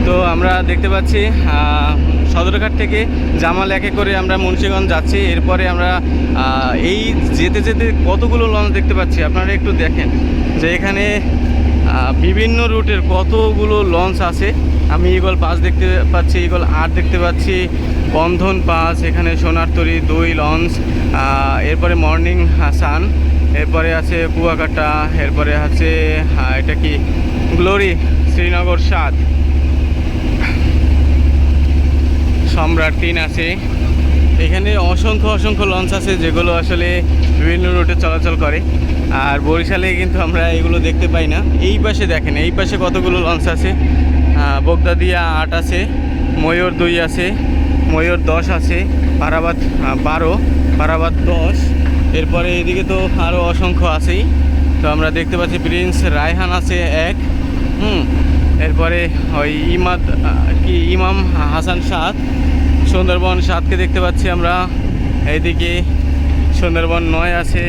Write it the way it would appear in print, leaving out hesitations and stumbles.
তো আমরা দেখতে পাচ্ছি সদরঘাট থেকে জামাল একে করে আমরা মুন্সিগঞ্জ যাচ্ছি। এরপরে আমরা এই যেতে যেতে কতগুলো লঞ্চ দেখতে পাচ্ছি, আপনারা একটু দেখেন যে এখানে বিভিন্ন রুটের কতগুলো লঞ্চ আছে। আমি ইগল 5 দেখতে পাচ্ছি, ইগল 8 দেখতে পাচ্ছি, বন্ধন 5, এখানে সোনারতরী 2 লঞ্চ, এরপরে মর্নিং সান, এরপরে আছে কুয়াকাটা, এরপরে আছে এটা কি গ্লোরি, শ্রীনগর 7, সম্রাট 3 আছে। এখানে অসংখ্য লঞ্চ আছে যেগুলো আসলে বিভিন্ন রুটে চলাচল করে। আর বরিশালে কিন্তু আমরা এগুলো দেখতে পাই না। এই পাশে দেখেন, এই পাশে কতগুলো লঞ্চ আছে। বগদাদিয়া 8 আছে, ময়ূর 2 আছে, ময়ূর 10 আছে, পারাবাদ 12, পারাবাদ 10। এরপরে এদিকে তো আরও অসংখ্য আছেই। তো আমরা দেখতে পাচ্ছি প্রিন্স রায়হান আছে 1, এরপরে ওই ইমাম হাসান 7, সুন্দরবন 7কে দেখতে পাচ্ছি আমরা। এইদিকে সুন্দরবন 9 আছে।